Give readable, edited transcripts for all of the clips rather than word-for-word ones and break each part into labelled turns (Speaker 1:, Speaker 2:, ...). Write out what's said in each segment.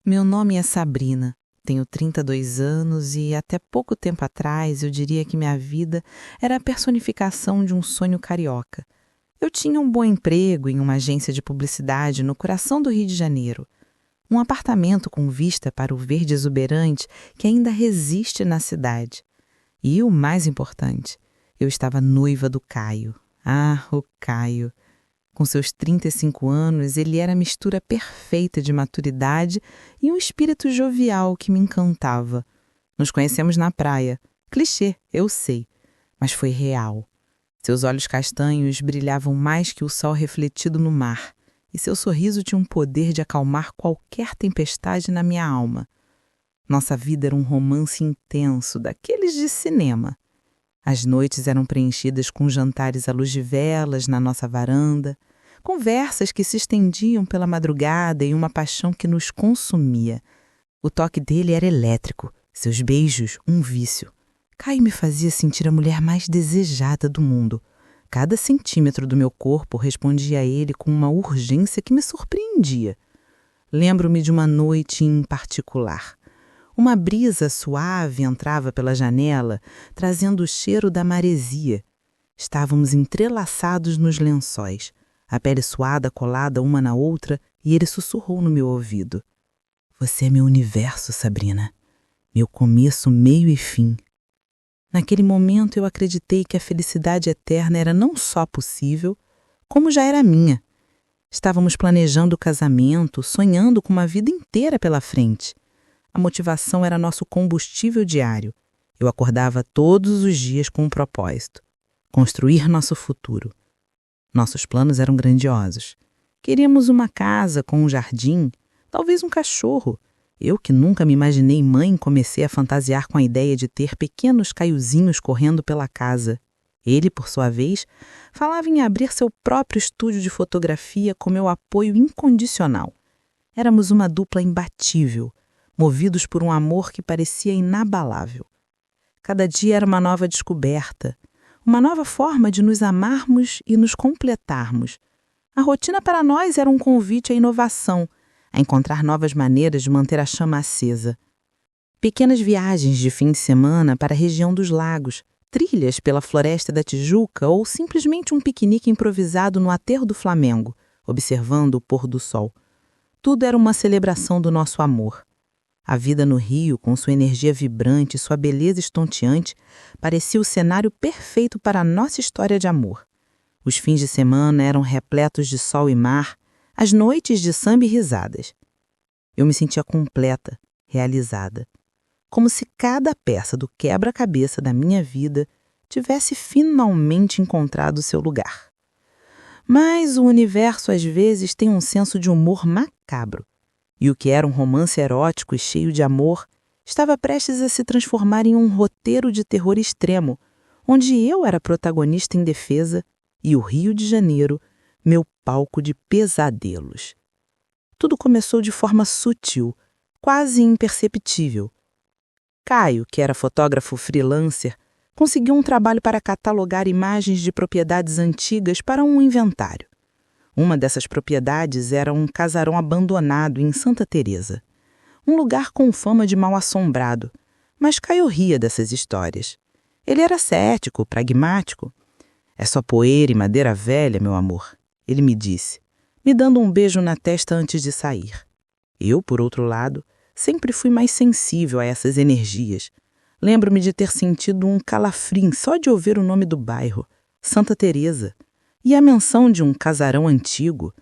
Speaker 1: Meu nome é Sabrina, tenho 32 anos e até pouco tempo atrás eu diria que minha vida era a personificação de um sonho carioca. Eu tinha um bom emprego em uma agência de publicidade no coração do Rio de Janeiro. Um apartamento com vista para o verde exuberante que ainda resiste na cidade. E o mais importante, eu estava noiva do Caio. Ah, o Caio! Com seus 35 anos, ele era a mistura perfeita de maturidade e um espírito jovial que me encantava. Nos conhecemos na praia. Clichê, eu sei, mas foi real. Seus olhos castanhos brilhavam mais que o sol refletido no mar, e seu sorriso tinha um poder de acalmar qualquer tempestade na minha alma. Nossa vida era um romance intenso, daqueles de cinema. As noites eram preenchidas com jantares à luz de velas na nossa varanda, conversas que se estendiam pela madrugada e uma paixão que nos consumia. O toque dele era elétrico, seus beijos um vício. Caio me fazia sentir a mulher mais desejada do mundo. Cada centímetro do meu corpo respondia a ele com uma urgência que me surpreendia. Lembro-me de uma noite em particular. Uma brisa suave entrava pela janela, trazendo o cheiro da maresia. Estávamos entrelaçados nos lençóis, a pele suada colada uma na outra, e ele sussurrou no meu ouvido. Você é meu universo, Sabrina. Meu começo, meio e fim. Naquele momento eu acreditei que a felicidade eterna era não só possível, como já era minha. Estávamos planejando o casamento, sonhando com uma vida inteira pela frente. A motivação era nosso combustível diário. Eu acordava todos os dias com um propósito: construir nosso futuro. Nossos planos eram grandiosos. Queríamos uma casa com um jardim, talvez um cachorro. Eu, que nunca me imaginei mãe, comecei a fantasiar com a ideia de ter pequenos caiozinhos correndo pela casa. Ele, por sua vez, falava em abrir seu próprio estúdio de fotografia com meu apoio incondicional. Éramos uma dupla imbatível, movidos por um amor que parecia inabalável. Cada dia era uma nova descoberta, uma nova forma de nos amarmos e nos completarmos. A rotina para nós era um convite à inovação, a encontrar novas maneiras de manter a chama acesa. Pequenas viagens de fim de semana para a região dos lagos, trilhas pela Floresta da Tijuca ou simplesmente um piquenique improvisado no aterro do Flamengo, observando o pôr do sol. Tudo era uma celebração do nosso amor. A vida no Rio, com sua energia vibrante e sua beleza estonteante, parecia o cenário perfeito para a nossa história de amor. Os fins de semana eram repletos de sol e mar, as noites de samba e risadas. Eu me sentia completa, realizada. Como se cada peça do quebra-cabeça da minha vida tivesse finalmente encontrado seu lugar. Mas o universo às vezes tem um senso de humor macabro. E o que era um romance erótico e cheio de amor estava prestes a se transformar em um roteiro de terror extremo, onde eu era protagonista indefesa e o Rio de Janeiro, meu palco de pesadelos. Tudo começou de forma sutil, quase imperceptível. Caio, que era fotógrafo freelancer, conseguiu um trabalho para catalogar imagens de propriedades antigas para um inventário. Uma dessas propriedades era um casarão abandonado em Santa Teresa. Um lugar com fama de mal-assombrado, mas Caio ria dessas histórias. Ele era cético, pragmático. É só poeira e madeira velha, meu amor, ele me disse, me dando um beijo na testa antes de sair. Eu, por outro lado, sempre fui mais sensível a essas energias. Lembro-me de ter sentido um calafrim só de ouvir o nome do bairro, Santa Teresa. E a menção de um casarão antigo,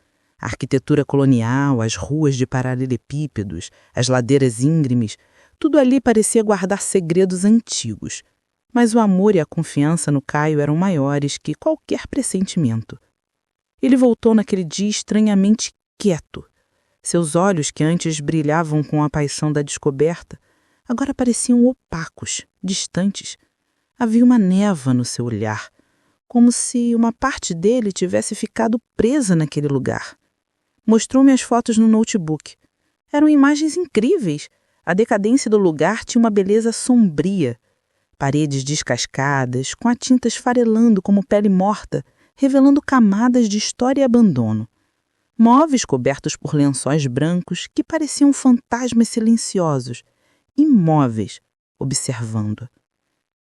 Speaker 1: a arquitetura colonial, as ruas de paralelepípedos, as ladeiras íngremes, tudo ali parecia guardar segredos antigos. Mas o amor e a confiança no Caio eram maiores que qualquer pressentimento. Ele voltou naquele dia estranhamente quieto. Seus olhos, que antes brilhavam com a paixão da descoberta, agora pareciam opacos, distantes. Havia uma névoa no seu olhar, como se uma parte dele tivesse ficado presa naquele lugar. Mostrou-me as fotos no notebook. Eram imagens incríveis. A decadência do lugar tinha uma beleza sombria. Paredes descascadas, com a tinta esfarelando como pele morta, revelando camadas de história e abandono. Móveis cobertos por lençóis brancos que pareciam fantasmas silenciosos, imóveis, observando.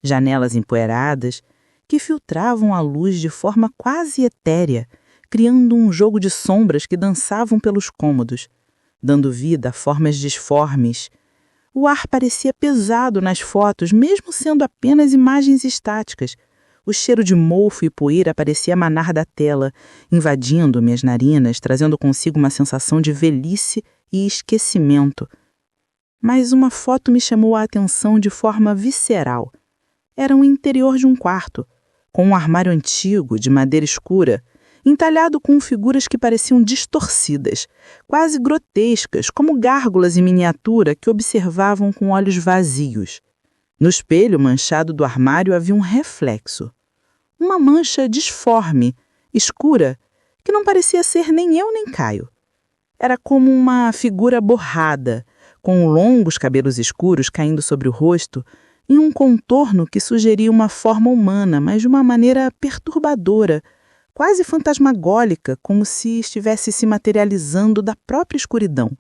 Speaker 1: Janelas empoeiradas que filtravam a luz de forma quase etérea, criando um jogo de sombras que dançavam pelos cômodos, dando vida a formas disformes. O ar parecia pesado nas fotos, mesmo sendo apenas imagens estáticas. O cheiro de mofo e poeira parecia emanar da tela, invadindo minhas narinas, trazendo consigo uma sensação de velhice e esquecimento. Mas uma foto me chamou a atenção de forma visceral. Era o interior de um quarto, com um armário antigo, de madeira escura, entalhado com figuras que pareciam distorcidas, quase grotescas, como gárgulas em miniatura que observavam com olhos vazios. No espelho manchado do armário havia um reflexo. Uma mancha disforme, escura, que não parecia ser nem eu nem Caio. Era como uma figura borrada, com longos cabelos escuros caindo sobre o rosto, em um contorno que sugeria uma forma humana, mas de uma maneira perturbadora, quase fantasmagólica, como se estivesse se materializando da própria escuridão.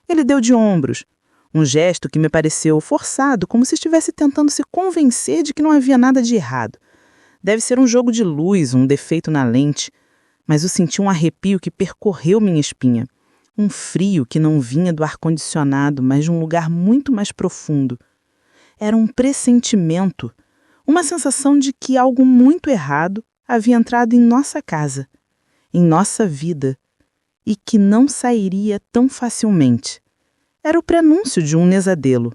Speaker 1: Ele deu de ombros, um gesto que me pareceu forçado, como se estivesse tentando se convencer de que não havia nada de errado. Deve ser um jogo de luz, um defeito na lente, mas eu senti um arrepio que percorreu minha espinha, um frio que não vinha do ar-condicionado, mas de um lugar muito mais profundo. Era um pressentimento, uma sensação de que algo muito errado havia entrado em nossa casa, em nossa vida, e que não sairia tão facilmente. Era o prenúncio de um pesadelo.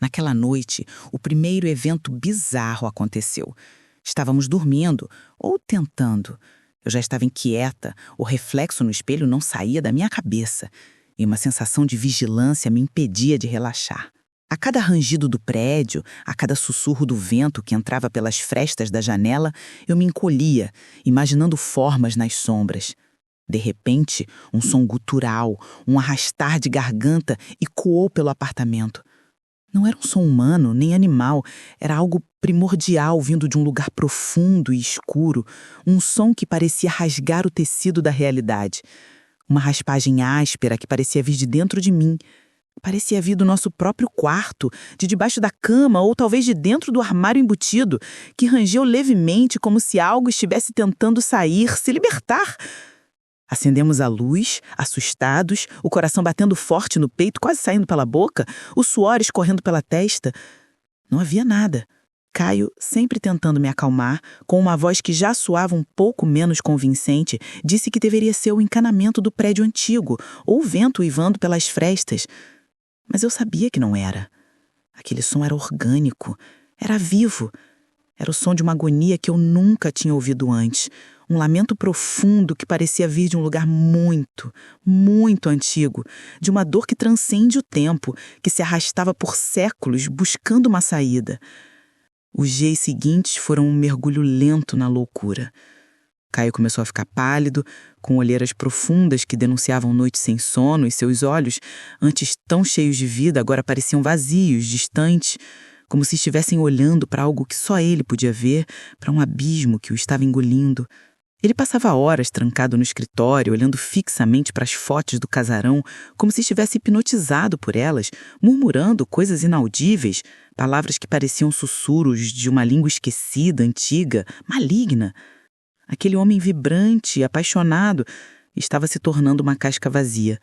Speaker 2: Naquela noite, o primeiro evento bizarro aconteceu. Estávamos dormindo, ou tentando. Eu já estava inquieta, o reflexo no espelho não saía da minha cabeça, e uma sensação de vigilância me impedia de relaxar. A cada rangido do prédio, a cada sussurro do vento que entrava pelas frestas da janela, eu me encolhia, imaginando formas nas sombras. De repente, um som gutural, um arrastar de garganta ecoou pelo apartamento. Não era um som humano, nem animal, era algo primordial vindo de um lugar profundo e escuro, um som que parecia rasgar o tecido da realidade. Uma raspagem áspera que parecia vir de dentro de mim. Parecia vir do nosso próprio quarto, de debaixo da cama ou talvez de dentro do armário embutido, que rangeu levemente como se algo estivesse tentando sair, se libertar. Acendemos a luz, assustados, o coração batendo forte no peito, quase saindo pela boca, o suor escorrendo pela testa. Não havia nada. Caio, sempre tentando me acalmar, com uma voz que já soava um pouco menos convincente, disse que deveria ser o encanamento do prédio antigo, ou o vento uivando pelas frestas. Mas eu sabia que não era. Aquele som era orgânico, era vivo. Era o som de uma agonia que eu nunca tinha ouvido antes. Um lamento profundo que parecia vir de um lugar muito, muito antigo, de uma dor que transcende o tempo, que se arrastava por séculos buscando uma saída. Os dias seguintes foram um mergulho lento na loucura. Caio começou a ficar pálido, com olheiras profundas que denunciavam noites sem sono, e seus olhos, antes tão cheios de vida, agora pareciam vazios, distantes, como se estivessem olhando para algo que só ele podia ver, para um abismo que o estava engolindo. Ele passava horas trancado no escritório, olhando fixamente para as fotos do casarão, como se estivesse hipnotizado por elas, murmurando coisas inaudíveis, palavras que pareciam sussurros de uma língua esquecida, antiga, maligna. Aquele homem vibrante, apaixonado, estava se tornando uma casca vazia.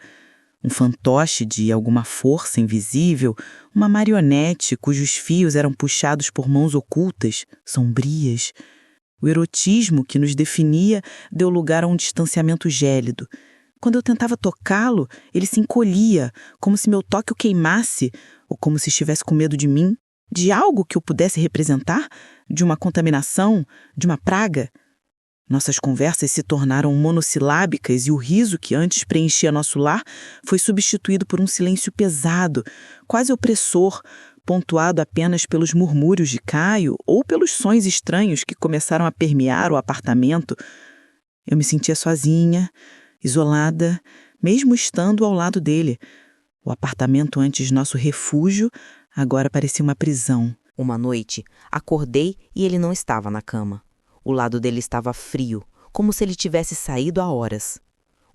Speaker 2: Um fantoche de alguma força invisível, uma marionete cujos fios eram puxados por mãos ocultas, sombrias. O erotismo que nos definia deu lugar a um distanciamento gélido. Quando eu tentava tocá-lo, ele se encolhia, como se meu toque o queimasse, ou como se estivesse com medo de mim, de algo que eu pudesse representar, de uma contaminação, de uma praga. Nossas conversas se tornaram monossilábicas e o riso que antes preenchia nosso lar foi substituído por um silêncio pesado, quase opressor, pontuado apenas pelos murmúrios de Caio ou pelos sons estranhos que começaram a permear o apartamento. Eu me sentia sozinha, isolada, mesmo estando ao lado dele. O apartamento antes nosso refúgio agora parecia uma prisão.
Speaker 3: Uma noite, acordei e ele não estava na cama. O lado dele estava frio, como se ele tivesse saído há horas.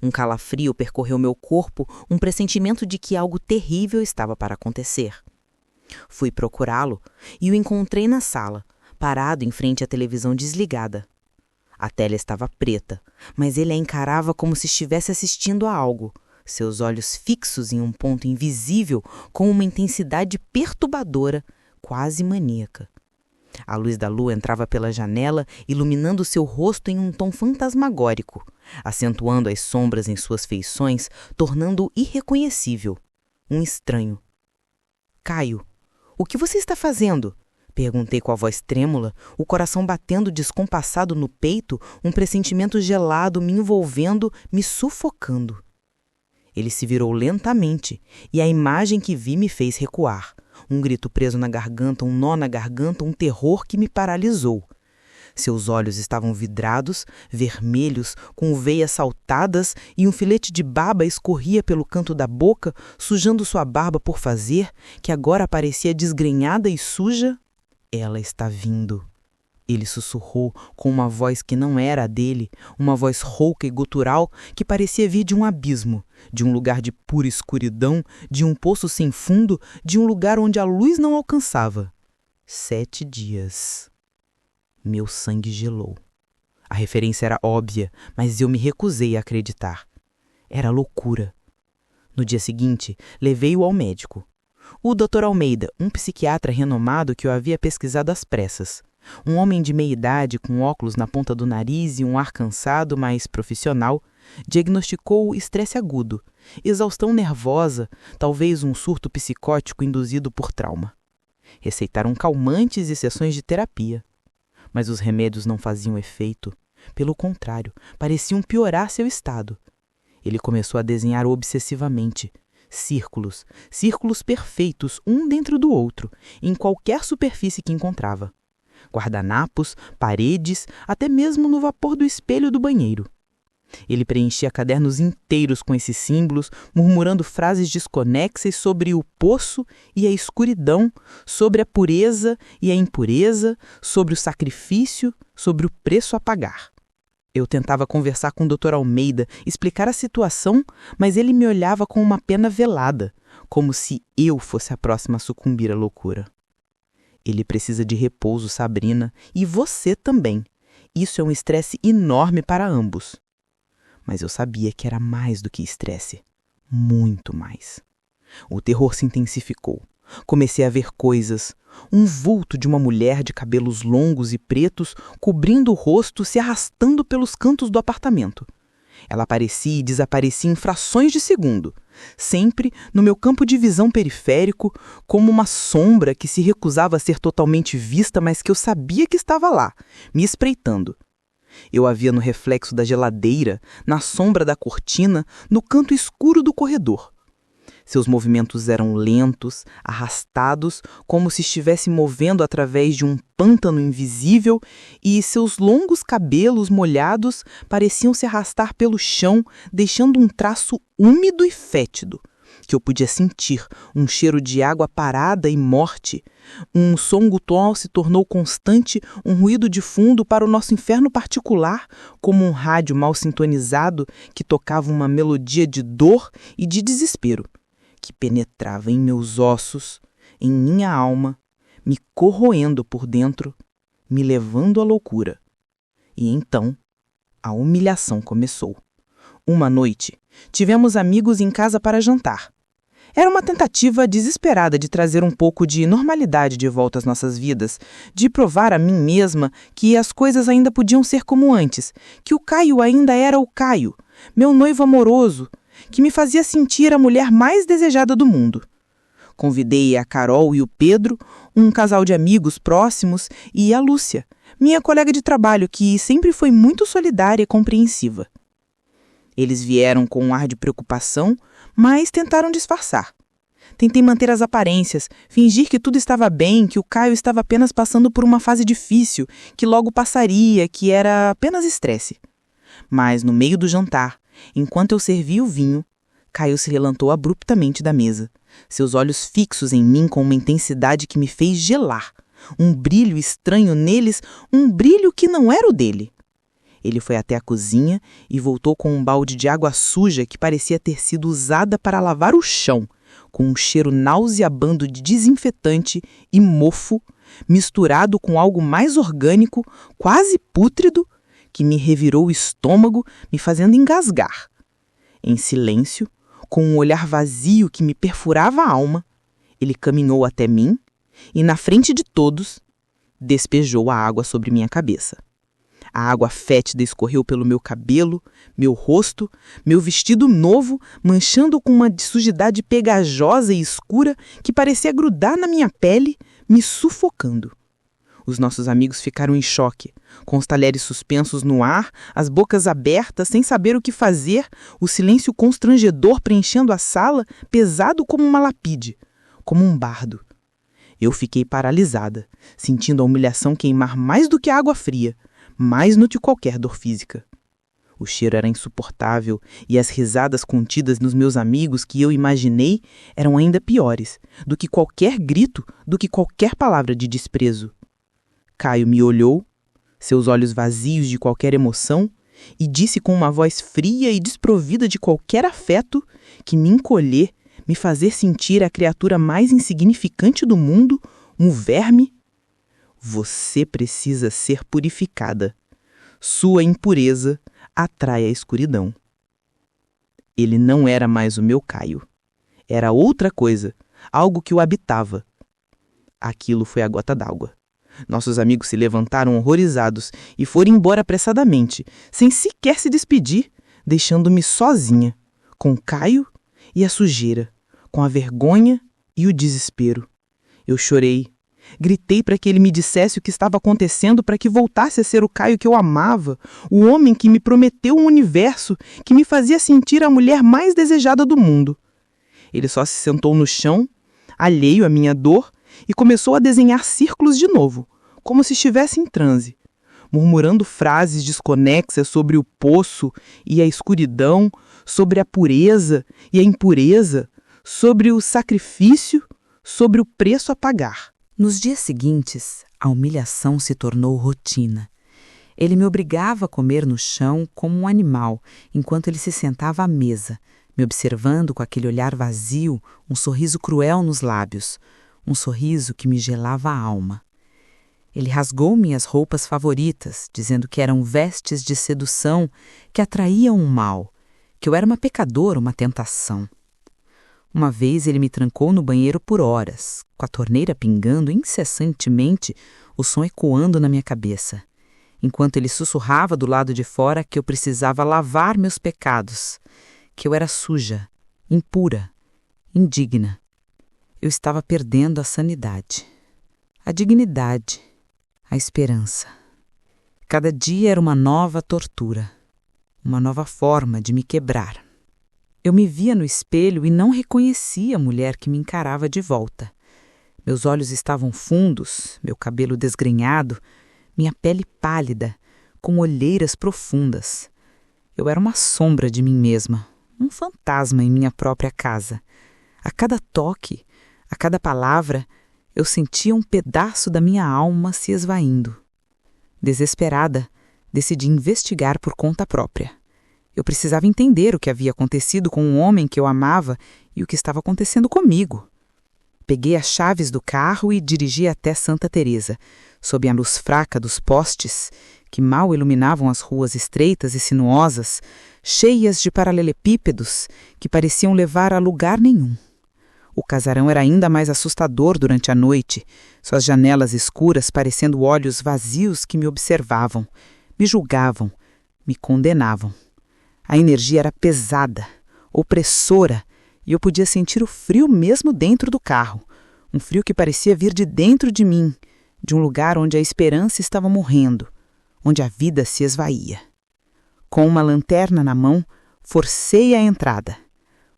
Speaker 3: Um calafrio percorreu meu corpo, um pressentimento de que algo terrível estava para acontecer. Fui procurá-lo e o encontrei na sala, parado em frente à televisão desligada. A tela estava preta, mas ele a encarava como se estivesse assistindo a algo, seus olhos fixos em um ponto invisível com uma intensidade perturbadora, quase maníaca. A luz da lua entrava pela janela, iluminando seu rosto em um tom fantasmagórico, acentuando as sombras em suas feições, tornando-o irreconhecível. Um estranho. Caio, o que você está fazendo? Perguntei com a voz trêmula, o coração batendo descompassado no peito, um pressentimento gelado me envolvendo, me sufocando. Ele se virou lentamente, e a imagem que vi me fez recuar. Um grito preso na garganta, um nó na garganta, um terror que me paralisou. Seus olhos estavam vidrados, vermelhos, com veias saltadas, e um filete de baba escorria pelo canto da boca, sujando sua barba por fazer, que agora parecia desgrenhada e suja. Ela está vindo. Ele sussurrou com uma voz que não era a dele, uma voz rouca e gutural que parecia vir de um abismo, de um lugar de pura escuridão, de um poço sem fundo, de um lugar onde a luz não alcançava. 7 dias. Meu sangue gelou. A referência era óbvia, mas eu me recusei a acreditar. Era loucura. No dia seguinte, levei-o ao médico. O Dr. Almeida, um psiquiatra renomado que o havia pesquisado às pressas. Um homem de meia idade, com óculos na ponta do nariz e um ar cansado, mas profissional, diagnosticou estresse agudo, exaustão nervosa, talvez um surto psicótico induzido por trauma. Receitaram calmantes e sessões de terapia. Mas os remédios não faziam efeito. Pelo contrário, pareciam piorar seu estado. Ele começou a desenhar obsessivamente. Círculos perfeitos, um dentro do outro, em qualquer superfície que encontrava. Guardanapos, paredes, até mesmo no vapor do espelho do banheiro. Ele preenchia cadernos inteiros com esses símbolos, murmurando frases desconexas sobre o poço e a escuridão, sobre a pureza e a impureza, sobre o sacrifício, sobre o preço a pagar. Eu tentava conversar com o Dr. Almeida, explicar a situação, mas ele me olhava com uma pena velada, como se eu fosse a próxima a sucumbir à loucura. Ele precisa de repouso, Sabrina, e você também. Isso é um estresse enorme para ambos. Mas eu sabia que era mais do que estresse. Muito mais. O terror se intensificou. Comecei a ver coisas. Um vulto de uma mulher de cabelos longos e pretos, cobrindo o rosto, se arrastando pelos cantos do apartamento. Ela aparecia e desaparecia em frações de segundo, sempre no meu campo de visão periférico, como uma sombra que se recusava a ser totalmente vista, mas que eu sabia que estava lá, me espreitando. Eu a via no reflexo da geladeira, na sombra da cortina, no canto escuro do corredor. Seus movimentos eram lentos, arrastados, como se estivesse movendo através de um pântano invisível, e seus longos cabelos molhados pareciam se arrastar pelo chão, deixando um traço úmido e fétido, que eu podia sentir, um cheiro de água parada e morte. Um som gutural se tornou constante, um ruído de fundo para o nosso inferno particular, como um rádio mal sintonizado que tocava uma melodia de dor e de desespero, que penetrava em meus ossos, em minha alma, me corroendo por dentro, me levando à loucura. E então, a humilhação começou. Uma noite, tivemos amigos em casa para jantar. Era uma tentativa desesperada de trazer um pouco de normalidade de volta às nossas vidas, de provar a mim mesma que as coisas ainda podiam ser como antes, que o Caio ainda era o Caio, meu noivo amoroso, que me fazia sentir a mulher mais desejada do mundo. Convidei a Carol e o Pedro, um casal de amigos próximos, e a Lúcia, minha colega de trabalho, que sempre foi muito solidária e compreensiva. Eles vieram com um ar de preocupação, mas tentaram disfarçar. Tentei manter as aparências, fingir que tudo estava bem, que o Caio estava apenas passando por uma fase difícil, que logo passaria, que era apenas estresse. Mas no meio do jantar, enquanto eu servia o vinho, Caio se levantou abruptamente da mesa, seus olhos fixos em mim com uma intensidade que me fez gelar, um brilho estranho neles, um brilho que não era o dele.
Speaker 2: Ele foi até a cozinha e voltou com um balde de água suja que parecia ter sido usada para lavar o chão, com um cheiro nauseabando de desinfetante e mofo, misturado com algo mais orgânico, quase pútrido, que me revirou o estômago, me fazendo engasgar. Em silêncio, com um olhar vazio que me perfurava a alma, ele caminhou até mim e, na frente de todos, despejou a água sobre minha cabeça. A água fétida escorreu pelo meu cabelo, meu rosto, meu vestido novo, manchando com uma sujidade pegajosa e escura que parecia grudar na minha pele, me sufocando. Os nossos amigos ficaram em choque, com os talheres suspensos no ar, as bocas abertas, sem saber o que fazer, o silêncio constrangedor preenchendo a sala, pesado como uma lapide, como um bardo. Eu fiquei paralisada, sentindo a humilhação queimar mais do que a água fria, mais do que qualquer dor física. O cheiro era insuportável e as risadas contidas nos meus amigos que eu imaginei eram ainda piores do que qualquer grito, do que qualquer palavra de desprezo. Caio me olhou, seus olhos vazios de qualquer emoção, e disse com uma voz fria e desprovida de qualquer afeto que me encolher, me fazer sentir a criatura mais insignificante do mundo, um verme. Você precisa ser purificada. Sua impureza atrai a escuridão. Ele não era mais o meu Caio. Era outra coisa, algo que o habitava. Aquilo foi a gota d'água. Nossos amigos se levantaram horrorizados e foram embora apressadamente, sem sequer se despedir, deixando-me sozinha, com Caio e a sujeira, com a vergonha e o desespero. Eu chorei, gritei para que ele me dissesse o que estava acontecendo, para que voltasse a ser o Caio que eu amava, o homem que me prometeu um universo, que me fazia sentir a mulher mais desejada do mundo. Ele só se sentou no chão, alheio à minha dor, e começou a desenhar círculos de novo, como se estivesse em transe, murmurando frases desconexas sobre o poço e a escuridão, sobre a pureza e a impureza, sobre o sacrifício, sobre o preço a pagar.
Speaker 1: Nos dias seguintes, a humilhação se tornou rotina. Ele me obrigava a comer no chão como um animal, enquanto ele se sentava à mesa, me observando com aquele olhar vazio, um sorriso cruel nos lábios, um sorriso que me gelava a alma. Ele rasgou minhas roupas favoritas, dizendo que eram vestes de sedução que atraíam o mal, que eu era uma pecadora, uma tentação. Uma vez ele me trancou no banheiro por horas, com a torneira pingando incessantemente, o som ecoando na minha cabeça, enquanto ele sussurrava do lado de fora que eu precisava lavar meus pecados, que eu era suja, impura, indigna. Eu estava perdendo a sanidade, a dignidade, a esperança. Cada dia era uma nova tortura, uma nova forma de me quebrar. Eu me via no espelho e não reconhecia a mulher que me encarava de volta. Meus olhos estavam fundos, meu cabelo desgrenhado, minha pele pálida, com olheiras profundas. Eu era uma sombra de mim mesma, um fantasma em minha própria casa. A cada toque, a cada palavra, eu sentia um pedaço da minha alma se esvaindo. Desesperada, decidi investigar por conta própria. Eu precisava entender o que havia acontecido com o homem que eu amava e o que estava acontecendo comigo. Peguei as chaves do carro e dirigi até Santa Teresa, sob a luz fraca dos postes, que mal iluminavam as ruas estreitas e sinuosas, cheias de paralelepípedos que pareciam levar a lugar nenhum. O casarão era ainda mais assustador durante a noite, suas janelas escuras parecendo olhos vazios que me observavam, me julgavam, me condenavam. A energia era pesada, opressora, e eu podia sentir o frio mesmo dentro do carro, um frio que parecia vir de dentro de mim, de um lugar onde a esperança estava morrendo, onde a vida se esvaía. Com uma lanterna na mão, forcei a entrada.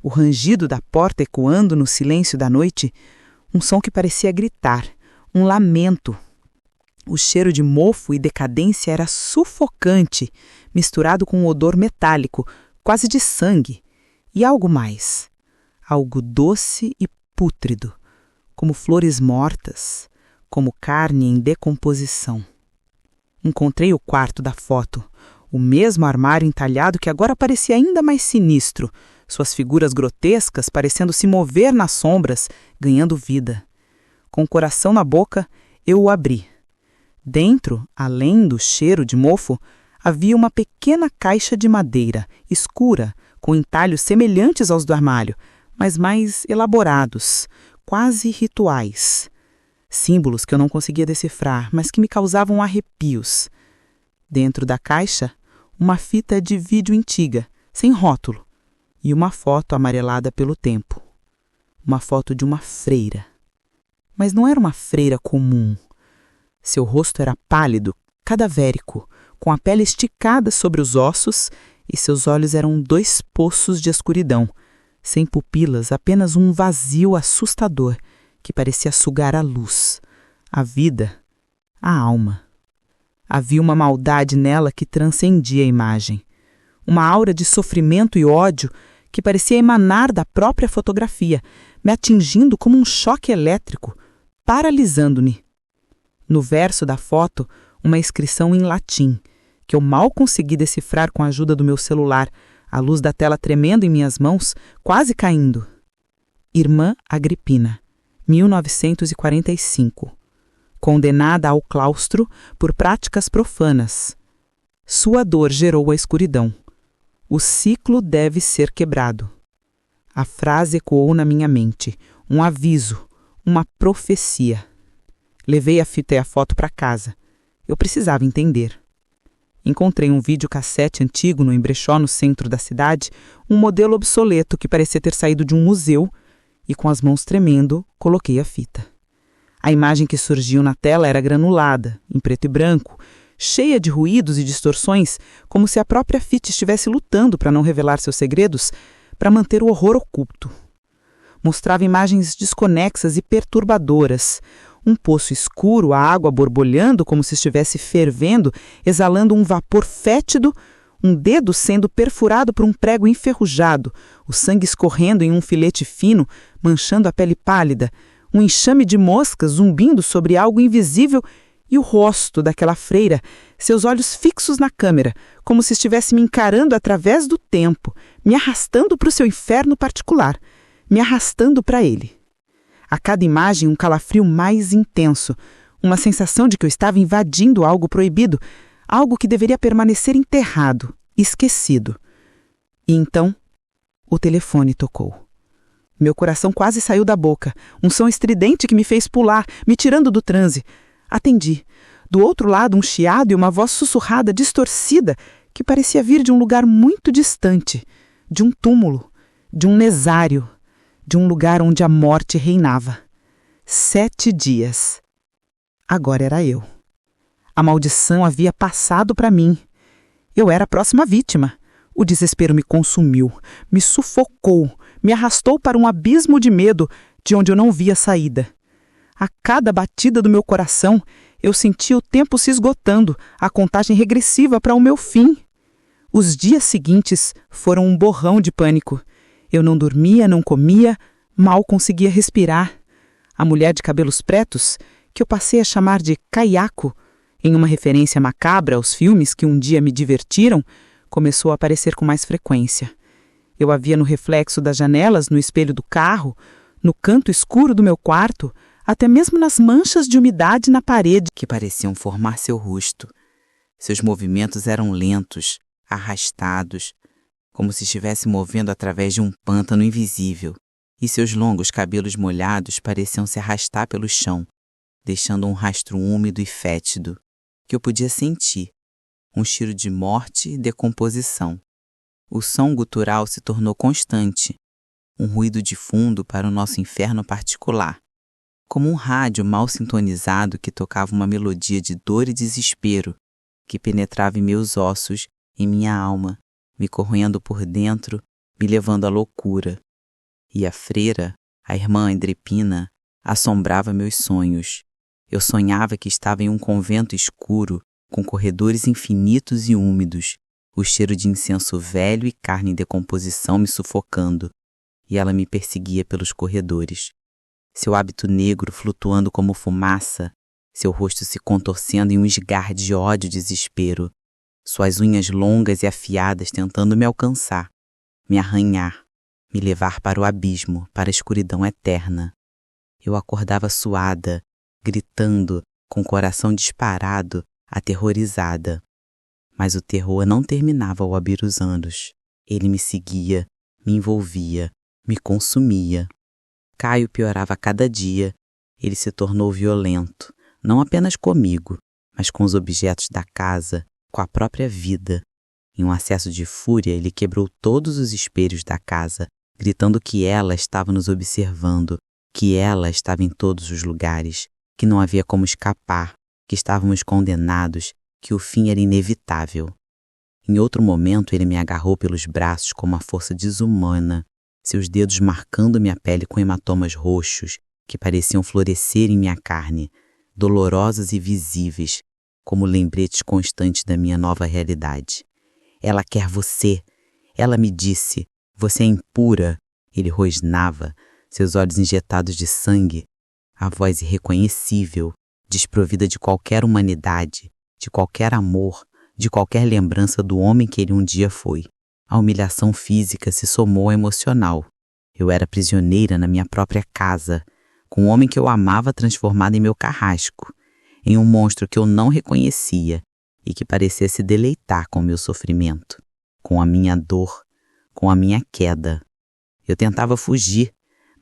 Speaker 1: O rangido da porta ecoando no silêncio da noite, um som que parecia gritar, um lamento. O cheiro de mofo e decadência era sufocante, misturado com um odor metálico, quase de sangue, e algo mais, algo doce e pútrido, como flores mortas, como carne em decomposição. Encontrei o quarto da foto,
Speaker 2: O mesmo armário entalhado que agora parecia ainda mais sinistro, suas figuras grotescas parecendo se mover nas sombras, ganhando vida. Com o coração na boca, eu o abri. Dentro, além do cheiro de mofo, havia uma pequena caixa de madeira, escura, com entalhos semelhantes aos do armário, mas mais elaborados, quase rituais. Símbolos que eu não conseguia decifrar, mas que me causavam arrepios. Dentro da caixa, uma fita de vídeo antiga, sem rótulo, e uma foto amarelada pelo tempo. Uma foto de uma freira. Mas não era uma freira comum. Seu rosto era pálido, cadavérico, com a pele esticada sobre os ossos, e seus olhos eram 2 poços de escuridão, sem pupilas, apenas um vazio assustador que parecia sugar a luz, a vida, a alma. Havia uma maldade nela que transcendia a imagem, uma aura de sofrimento e ódio que parecia emanar da própria fotografia, me atingindo como um choque elétrico, paralisando-me. No verso da foto, uma inscrição em latim, que eu mal consegui decifrar com a ajuda do meu celular, a luz da tela tremendo em minhas mãos, quase caindo. Irmã Agripina, 1945. Condenada ao claustro por práticas profanas. Sua dor gerou a escuridão. O ciclo deve ser quebrado. A frase ecoou na minha mente, um aviso, uma profecia. Levei a fita e a foto para casa. Eu precisava entender. Encontrei um videocassete antigo no brechó no centro da cidade, um modelo obsoleto que parecia ter saído de um museu, e com as mãos tremendo, coloquei a fita. A imagem que surgiu na tela era granulada, em preto e branco, cheia de ruídos e distorções, como se a própria fita estivesse lutando para não revelar seus segredos, para manter o horror oculto. Mostrava imagens desconexas e perturbadoras, um poço escuro, a água borbulhando como se estivesse fervendo, exalando um vapor fétido, um dedo sendo perfurado por um prego enferrujado, o sangue escorrendo em um filete fino, manchando a pele pálida, um enxame de moscas zumbindo sobre algo invisível e o rosto daquela freira, seus olhos fixos na câmera, como se estivesse me encarando através do tempo, me arrastando para o seu inferno particular, me arrastando para ele. A cada imagem um calafrio mais intenso, uma sensação de que eu estava invadindo algo proibido, algo que deveria permanecer enterrado, esquecido. E então, o telefone tocou. Meu coração quase saiu da boca, um som estridente que me fez pular, me tirando do transe. Atendi. Do outro lado, um chiado e uma voz sussurrada, distorcida, que parecia vir de um lugar muito distante, de um túmulo, de um mesário, de um lugar onde a morte reinava. 7 dias. Agora era eu. A maldição havia passado para mim. Eu era a próxima vítima. O desespero me consumiu, me sufocou, me arrastou para um abismo de medo de onde eu não via saída. A cada batida do meu coração, eu sentia o tempo se esgotando, a contagem regressiva para o meu fim. Os dias seguintes foram um borrão de pânico. Eu não dormia, não comia, mal conseguia respirar. A mulher de cabelos pretos, que eu passei a chamar de Kayako, em uma referência macabra aos filmes que um dia me divertiram, começou a aparecer com mais frequência. Eu a via no reflexo das janelas, no espelho do carro, no canto escuro do meu quarto, até mesmo nas manchas de umidade na parede
Speaker 3: que pareciam formar seu rosto. Seus movimentos eram lentos, arrastados, como se estivesse movendo através de um pântano invisível, e seus longos cabelos molhados pareciam se arrastar pelo chão, deixando um rastro úmido e fétido, que eu podia sentir, um cheiro de morte e decomposição. O som gutural se tornou constante, um ruído de fundo para o nosso inferno particular, como um rádio mal sintonizado que tocava uma melodia de dor e desespero, que penetrava em meus ossos, em minha alma, me corroendo por dentro, me levando à loucura. E a freira, a irmã Agripina, assombrava meus sonhos. Eu sonhava que estava em um convento escuro, com corredores infinitos e úmidos, o cheiro de incenso velho e carne em decomposição me sufocando, e ela me perseguia pelos corredores. Seu hábito negro flutuando como fumaça, seu rosto se contorcendo em um esgar de ódio e desespero,
Speaker 2: suas unhas longas e afiadas tentando me alcançar, me arranhar, me levar para o abismo, para a escuridão eterna. Eu acordava suada, gritando, com o coração disparado, aterrorizada. Mas o terror não terminava ao abrir os anos. Ele me seguia, me envolvia, me consumia. Caio piorava a cada dia. Ele se tornou violento, não apenas comigo, mas com os objetos da casa, com a própria vida. Em um acesso de fúria, ele quebrou todos os espelhos da casa, gritando que ela estava nos observando, que ela estava em todos os lugares, que não havia como escapar, que estávamos condenados, que o fim era inevitável. Em outro momento, ele me agarrou pelos braços com uma força desumana, seus dedos marcando minha pele com hematomas roxos, que pareciam florescer em minha carne, dolorosos e visíveis, como lembretes constantes da minha nova realidade. Ela quer você. Ela me disse, você é impura. Ele rosnava, seus olhos injetados de sangue, a voz irreconhecível, desprovida de qualquer humanidade, de qualquer amor, de qualquer lembrança do homem que ele um dia foi. A humilhação física se somou à emocional. Eu era prisioneira na minha própria casa, com um homem que eu amava transformado em meu carrasco, em um monstro que eu não reconhecia e que parecia se deleitar com o meu sofrimento, com a minha dor, com a minha queda. Eu tentava fugir,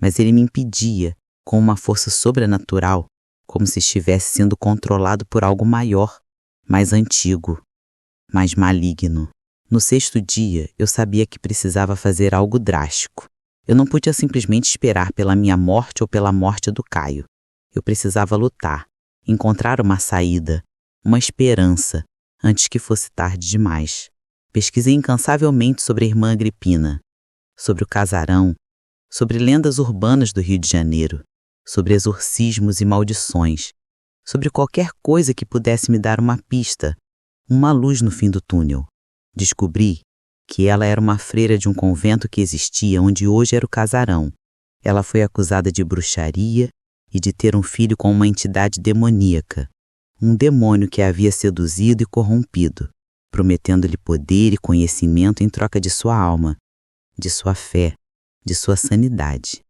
Speaker 2: mas ele me impedia, com uma força sobrenatural, como se estivesse sendo controlado por algo maior, mais antigo, mais maligno. No 6º dia, eu sabia que precisava fazer algo drástico. Eu não podia simplesmente esperar pela minha morte ou pela morte do Caio. Eu precisava lutar, encontrar uma saída, uma esperança, antes que fosse tarde demais. Pesquisei incansavelmente sobre a irmã Agripina, sobre o casarão, sobre lendas urbanas do Rio de Janeiro, sobre exorcismos e maldições, sobre qualquer coisa que pudesse me dar uma pista, uma luz no fim do túnel. Descobri que ela era uma freira de um convento que existia onde hoje era o casarão. Ela foi acusada de bruxaria e de ter um filho com uma entidade demoníaca, um demônio que a havia seduzido e corrompido, prometendo-lhe poder e conhecimento em troca de sua alma, de sua fé, de sua sanidade.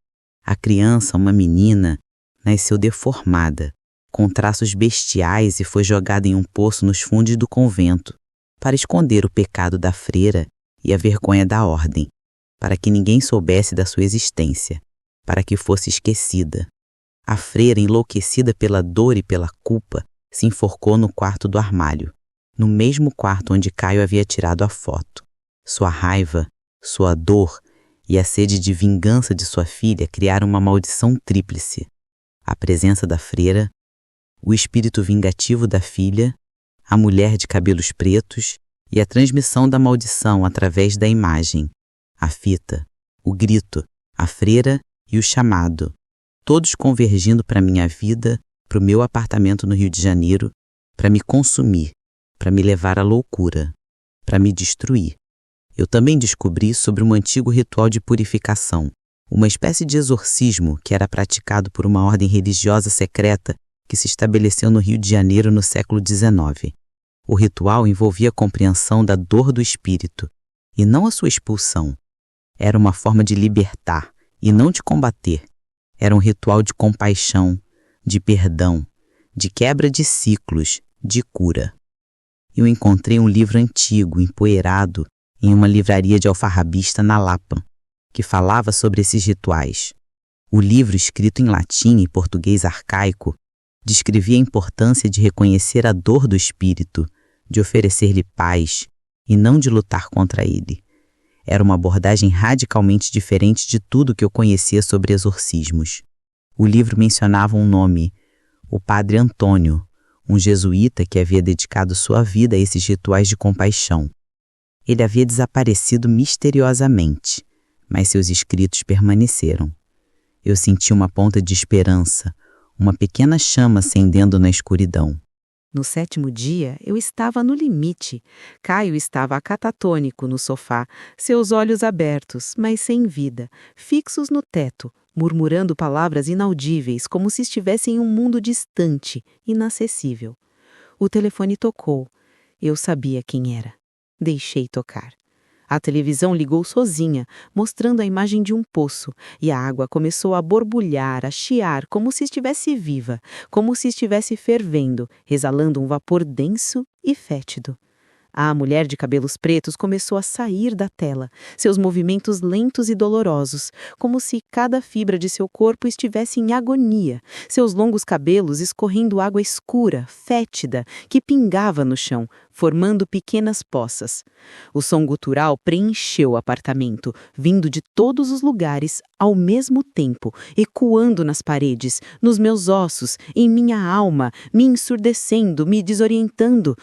Speaker 2: A criança, uma menina, nasceu deformada, com traços bestiais e foi jogada em um poço nos fundos do convento, para esconder o pecado da freira e a vergonha da ordem, para que ninguém soubesse da sua existência, para que fosse esquecida. A freira, enlouquecida pela dor e pela culpa, se enforcou no quarto do armário, no mesmo quarto onde Caio havia tirado a foto. Sua raiva, sua dor e a sede de vingança de sua filha criaram uma maldição tríplice. A presença da freira, o espírito vingativo da filha, a mulher de cabelos pretos e a transmissão da maldição através da imagem, a fita, o grito, a freira e o chamado, todos convergindo para minha vida, para o meu apartamento no Rio de Janeiro, para me consumir, para me levar à loucura, para me destruir. Eu também descobri sobre um antigo ritual de purificação, uma espécie de exorcismo que era praticado por uma ordem religiosa secreta que se estabeleceu no Rio de Janeiro no século XIX. O ritual envolvia a compreensão da dor do espírito, e não a sua expulsão. Era uma forma de libertar, e não de combater. Era um ritual de compaixão, de perdão, de quebra de ciclos, de cura. Eu encontrei um livro antigo, empoeirado, em uma livraria de alfarrabista na Lapa, que falava sobre esses rituais. O livro, escrito em latim e português arcaico, descrevia a importância de reconhecer a dor do espírito, de oferecer-lhe paz e não de lutar contra ele. Era uma abordagem radicalmente diferente de tudo que eu conhecia sobre exorcismos. O livro mencionava um nome, o Padre Antônio, um jesuíta que havia dedicado sua vida a esses rituais de compaixão. Ele havia desaparecido misteriosamente, mas seus escritos permaneceram. Eu senti uma ponta de esperança, uma pequena chama acendendo na escuridão.
Speaker 1: No 7º dia, eu estava no limite. Caio estava catatônico no sofá, seus olhos abertos, mas sem vida, fixos no teto, murmurando palavras inaudíveis, como se estivesse em um mundo distante, inacessível. O telefone tocou. Eu sabia quem era. Deixei tocar. A televisão ligou sozinha, mostrando a imagem de um poço, e a água começou a borbulhar, a chiar, como se estivesse viva, como se estivesse fervendo, exalando um vapor denso e fétido. A mulher de cabelos pretos começou a sair da tela, seus movimentos lentos e dolorosos, como se cada fibra de seu corpo estivesse em agonia, seus longos cabelos escorrendo água escura, fétida, que pingava no chão, formando pequenas poças. O som gutural preencheu o apartamento, vindo de todos os lugares ao mesmo tempo, ecoando nas paredes, nos meus ossos, em minha alma, me ensurdecendo, me desorientando.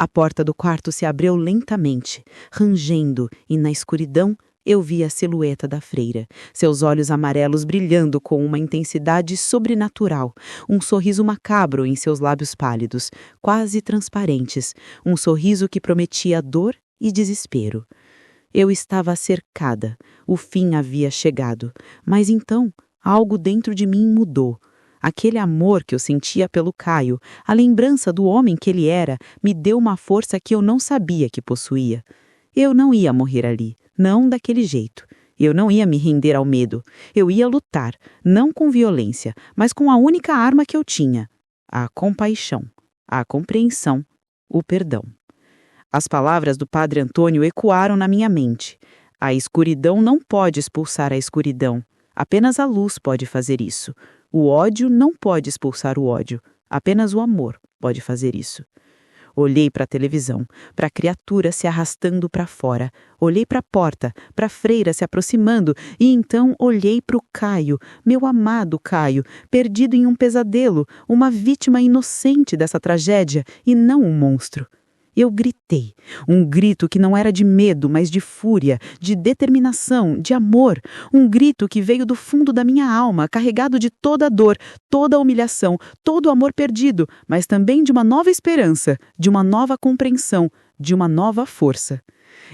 Speaker 1: A porta do quarto se abriu lentamente, rangendo, e na escuridão eu vi a silhueta da freira, seus olhos amarelos brilhando com uma intensidade sobrenatural, um sorriso macabro em seus lábios pálidos, quase transparentes, um sorriso que prometia dor e desespero. Eu estava cercada, o fim havia chegado, mas então algo dentro de mim mudou. Aquele amor que eu sentia pelo Caio, a lembrança do homem que ele era, me deu uma força que eu não sabia que possuía. Eu não ia morrer ali, não daquele jeito. Eu não ia me render ao medo. Eu ia lutar, não com violência, mas com a única arma que eu tinha: a compaixão, a compreensão, o perdão. As palavras do Padre Antônio ecoaram na minha mente. A escuridão não pode expulsar a escuridão. Apenas a luz pode fazer isso. O ódio não pode expulsar o ódio. Apenas o amor pode fazer isso. Olhei para a televisão, para a criatura se arrastando para fora. Olhei para a porta, para a freira se aproximando, e então olhei para o Caio, meu amado Caio, perdido em um pesadelo, uma vítima inocente dessa tragédia e não um monstro. Eu gritei, um grito que não era de medo, mas de fúria, de determinação, de amor, um grito que veio do fundo da minha alma, carregado de toda a dor, toda a humilhação, todo o amor perdido, mas também de uma nova esperança, de uma nova compreensão, de uma nova força.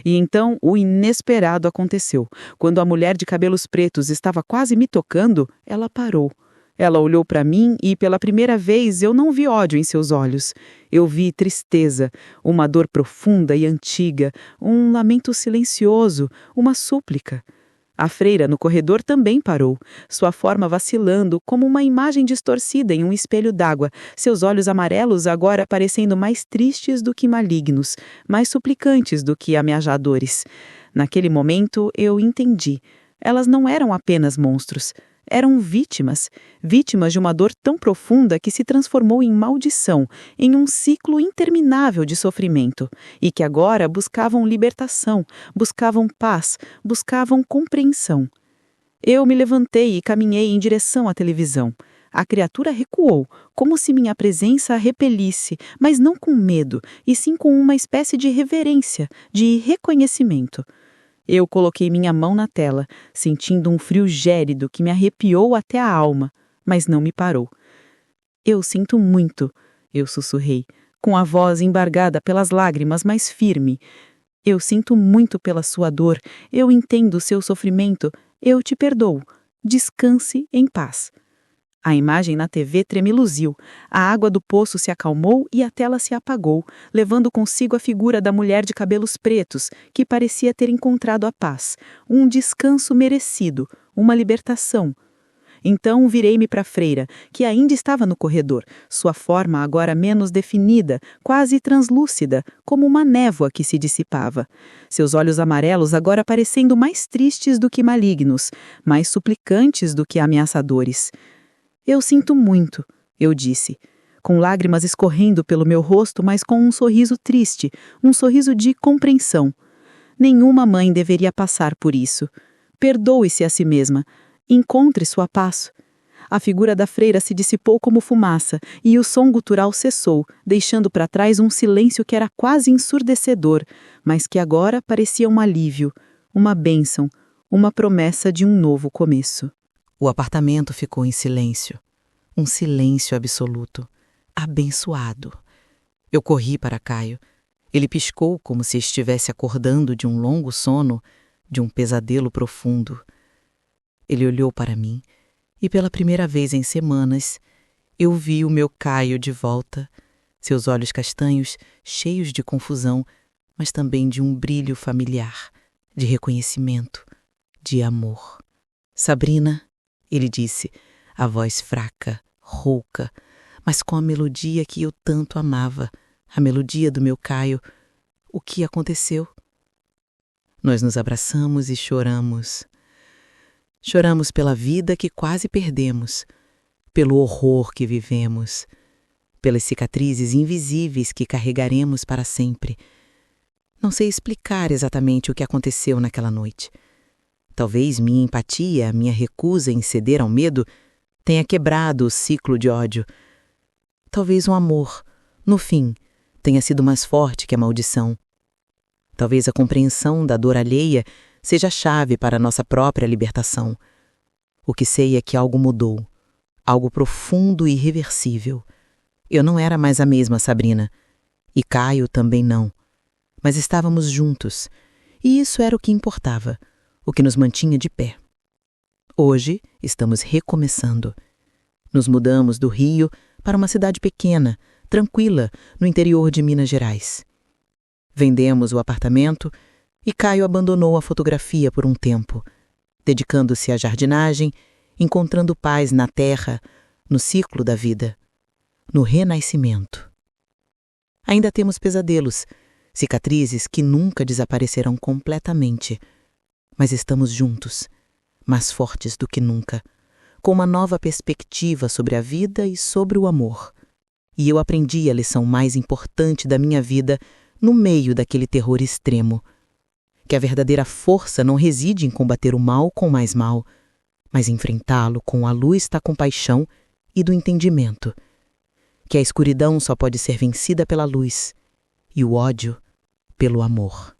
Speaker 1: E então o inesperado aconteceu. Quando a mulher de cabelos pretos estava quase me tocando, ela parou. Ela olhou para mim e, pela primeira vez, eu não vi ódio em seus olhos. Eu vi tristeza, uma dor profunda e antiga, um lamento silencioso, uma súplica. A freira no corredor também parou, sua forma vacilando como uma imagem distorcida em um espelho d'água, seus olhos amarelos agora parecendo mais tristes do que malignos, mais suplicantes do que ameaçadores. Naquele momento eu entendi. Elas não eram apenas monstros. Eram vítimas de uma dor tão profunda que se transformou em maldição, em um ciclo interminável de sofrimento, e que agora buscavam libertação, buscavam paz, buscavam compreensão. Eu me levantei e caminhei em direção à televisão. A criatura recuou, como se minha presença a repelisse, mas não com medo, e sim com uma espécie de reverência, de reconhecimento. Eu coloquei minha mão na tela, sentindo um frio gélido que me arrepiou até a alma, mas não me parou. Eu sinto muito, eu sussurrei, com a voz embargada pelas lágrimas, mas firme. Eu sinto muito pela sua dor, eu entendo o seu sofrimento, eu te perdoo. Descanse em paz. A imagem na TV tremeluziu, a água do poço se acalmou e a tela se apagou, levando consigo a figura da mulher de cabelos pretos, que parecia ter encontrado a paz, um descanso merecido, uma libertação. Então virei-me para a freira, que ainda estava no corredor, sua forma agora menos definida, quase translúcida, como uma névoa que se dissipava. Seus olhos amarelos agora parecendo mais tristes do que malignos, mais suplicantes do que ameaçadores. Eu sinto muito, eu disse, com lágrimas escorrendo pelo meu rosto, mas com um sorriso triste, um sorriso de compreensão. Nenhuma mãe deveria passar por isso. Perdoe-se a si mesma. Encontre sua paz. A figura da freira se dissipou como fumaça e o som gutural cessou, deixando para trás um silêncio que era quase ensurdecedor, mas que agora parecia um alívio, uma bênção, uma promessa de um novo começo.
Speaker 3: O apartamento ficou em silêncio. Um silêncio absoluto. Abençoado. Eu corri para Caio. Ele piscou como se estivesse acordando de um longo sono, de um pesadelo profundo. Ele olhou para mim e, pela primeira vez em semanas, eu vi o meu Caio de volta,
Speaker 1: Seus olhos castanhos, cheios de confusão, mas também de um brilho familiar, de reconhecimento, de amor. Sabrina, ele disse, a voz fraca, rouca, mas com a melodia que eu tanto amava, a melodia do meu Caio. O que aconteceu? Nós nos abraçamos e choramos. Choramos pela vida que quase perdemos, pelo horror que vivemos, pelas cicatrizes invisíveis que carregaremos para sempre. Não sei explicar exatamente o que aconteceu naquela noite. Talvez minha empatia, minha recusa em ceder ao medo, tenha quebrado o ciclo de ódio. Talvez um amor, no fim, tenha sido mais forte que a maldição. Talvez a compreensão da dor alheia seja a chave para a nossa própria libertação. O que sei é que algo mudou, algo profundo e irreversível. Eu não era mais a mesma Sabrina, e Caio também não, mas estávamos juntos, e isso era o que importava, o que nos mantinha de pé. Hoje estamos recomeçando. Nos mudamos do Rio para uma cidade pequena, tranquila, no interior de Minas Gerais. Vendemos o apartamento e Caio abandonou a fotografia por um tempo, dedicando-se à jardinagem, encontrando paz na terra, no ciclo da vida, no renascimento. Ainda temos pesadelos, cicatrizes que nunca desaparecerão completamente, mas estamos juntos, mais fortes do que nunca, com uma nova perspectiva sobre a vida e sobre o amor. E eu aprendi a lição mais importante da minha vida no meio daquele terror extremo, que a verdadeira força não reside em combater o mal com mais mal, mas enfrentá-lo com a luz da compaixão e do entendimento, que a escuridão só pode ser vencida pela luz e o ódio pelo amor.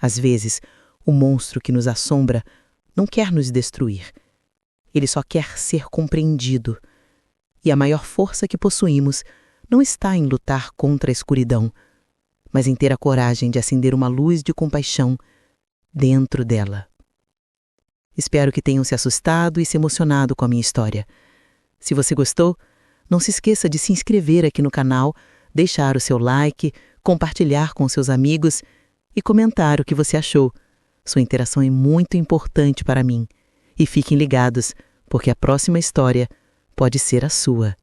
Speaker 1: Às vezes, o monstro que nos assombra não quer nos destruir, ele só quer ser compreendido, e a maior força que possuímos não está em lutar contra a escuridão, mas em ter a coragem de acender uma luz de compaixão dentro dela. Espero que tenham se assustado e se emocionado com a minha história. Se você gostou, não se esqueça de se inscrever aqui no canal, deixar o seu like, compartilhar com seus amigos e comentar o que você achou. Sua interação é muito importante para mim. E fiquem ligados, porque a próxima história pode ser a sua.